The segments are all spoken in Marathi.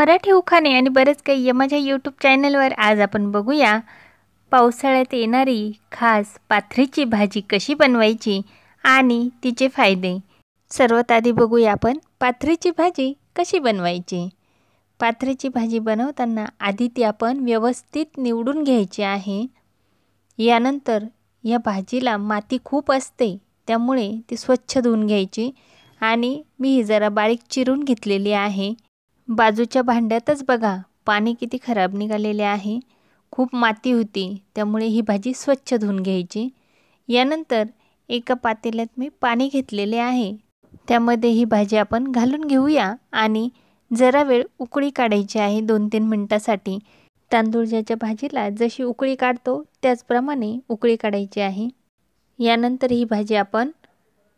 मराठी उखाणे आणि बरेच काही या माझ्या यूट्यूब चॅनलवर आज आपण बघूया पावसाळ्यात येणारी खास पाथरीची भाजी कशी बनवायची आणि तिचे फायदे। सर्वात आधी बघूया आपण पाथरीची भाजी कशी बनवायची। पाथरीची भाजी बनवताना आधी ती आपण व्यवस्थित निवडून घ्यायची आहे। यानंतर या भाजीला माती खूप असते, त्यामुळे ती स्वच्छ धुवून घ्यायची आणि मी ही जरा बारीक चिरून घेतलेली आहे। बाजूच्या भांड्यातच बघा पाणी किती खराब निघालेले आहे, खूप माती होती, त्यामुळे ही भाजी स्वच्छ धुवून घ्यायची। यानंतर एका पातेल्यात मी पाणी घेतलेले आहे, त्यामध्ये ही भाजी आपण घालून घेऊया आणि जरा वेळ उकळी काढायची आहे 2-3 मिनिटासाठी। तांदूळच्या भाजीला जशी उकळी काढतो त्याचप्रमाणे उकळी काढायची आहे। यानंतर ही भाजी आपण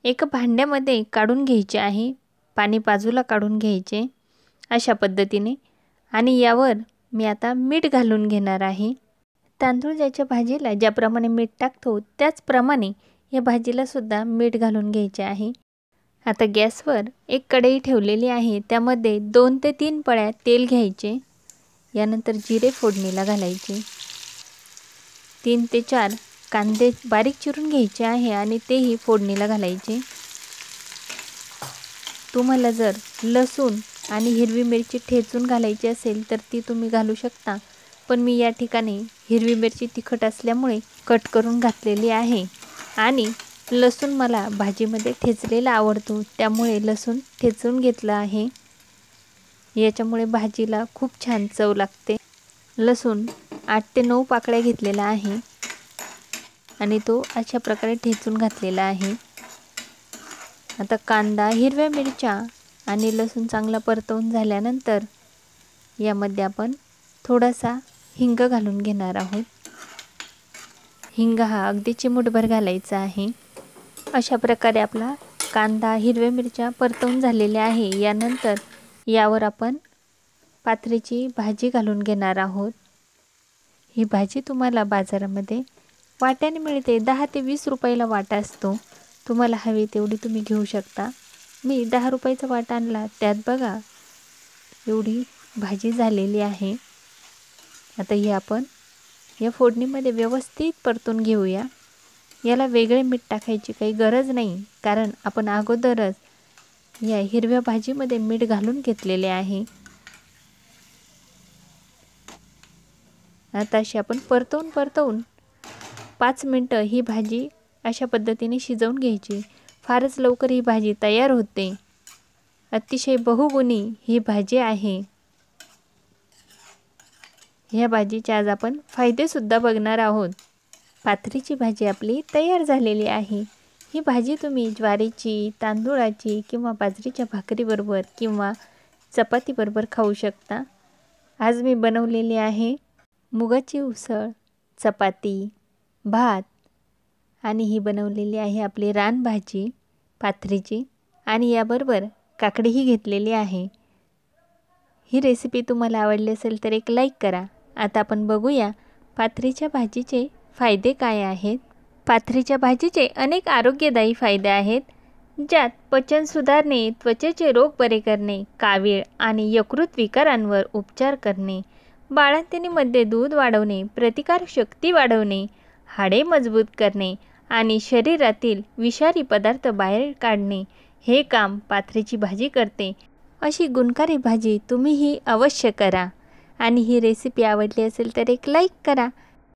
एका भांड्यामध्ये काढून घ्यायची आहे, पाणी बाजूला काढून घ्यायचे अशा पद्धतीने। आणि यावर मी आता मीठ घालून घेणार आहे। तांदूळच्या भाजीला ज्याप्रमाणे मीठ टाकतो त्याचप्रमाणे या भाजीला सुद्धा मीठ घालून घ्यायचे आहे। आता गॅसवर एक कढई ठेवलेली आहे, त्यामध्ये 2 ते 3 पळ्या तेल घ्यायचे। यानंतर जिरे फोडणीला घालायचे। 3 ते 4 कांदे बारीक चिरून घ्यायचे आहे आणि तेही फोडणीला घालायचे। तुम्हाला जर लसूण आणि हिरवी मिरची ठेचून घालायची असेल तर ती तुम्ही घालू शकता, पण मी या ठिकाणी हिरवी मिरची तिखट असल्यामुळे कट करून घातलेली आहे आणि लसूण मला भाजीमध्ये ठेचलेला आवडतो, त्यामुळे लसूण ठेचून घेतला आहे। याच्यामुळे भाजीला खूप छान चव लागते। लसूण 8 ते 9 पाकळ्या घेतलेला आहे आणि तो अशा प्रकारे ठेचून घातलेला आहे। आता कांदा, हिरव्या मिरच्या आणि लसूण चांगला परतवून झाल्यानंतर यामध्ये आपण थोडासा हिंग घालून घेणार आहोत। हिंग हा अगदी चिमूटभर घालायचा आहे। अशा प्रकारे आपला कांदा, हिरव्या मिरच्या परतवून झालेल्या आहे। यानंतर यावर आपण पाथरीची भाजी घालून घेणार आहोत। ही भाजी तुम्हाला बाजारामध्ये वाट्याने मिळते, 10 ते 20 रुपयाला वाटा असतो, तुम्हाला हवी तेवढी तुम्ही घेऊ शकता। मी 10 रुपयाचा वाटा आणला, त्यात बघा एवढी भाजी झालेली आहे। आता ही आपण या फोडणीमध्ये व्यवस्थित परतून घेऊया। याला वेगळे मीठ टाकायची काही गरज नाही, कारण आपण अगोदरच या हिरव्या भाजीमध्ये मीठ घालून घेतलेले आहे। आता अशी आपण परतवून 5 मिनिटं ही भाजी अशा पद्धतीने शिजवून घ्यायची। फारच लवकर ही भाजी तयार होते। अतिशय बहुगुणी ही भाजी आहे। ह्या भाजीचे आज आपण फायदे सुद्धा बघणार आहोत। पाथरीची भाजी आपली तयार झालेली आहे। ही भाजी तुम्ही ज्वारीची, तांदूळाची किंवा बाजरीच्या भाकरीबरोबर किंवा चपातीबरोबर खाऊ शकता। आज मी बनवलेली आहे मुगाची उसळ, चपाती, भात आणि ही बनवलेली आहे आपली रानभाजी पाथरीची आणि याबरोबर काकडीही घेतलेली आहे। ही रेसिपी तुम्हाला आवडली असेल तर एक लाईक करा। आता आपण बघूया पाथरीच्या भाजीचे फायदे काय आहेत। पाथरीच्या भाजीचे अनेक आरोग्यदायी फायदे आहेत, ज्यात पचन सुधारणे, त्वचेचे रोग बरे करणे, कावीळ आणि यकृत विकारांवर उपचार करणे, बाळंतिणीमध्ये दूध वाढवणे, प्रतिकारशक्ती वाढवणे, हाडे मजबूत करणे आणि शरीरातील विषारी पदार्थ बाहेर काढणे हे काम पाथरीची भाजी करते। अशी गुणकारी भाजी तुम्हीही अवश्य करा आणि ही रेसिपी आवडली असेल तर एक लाईक करा।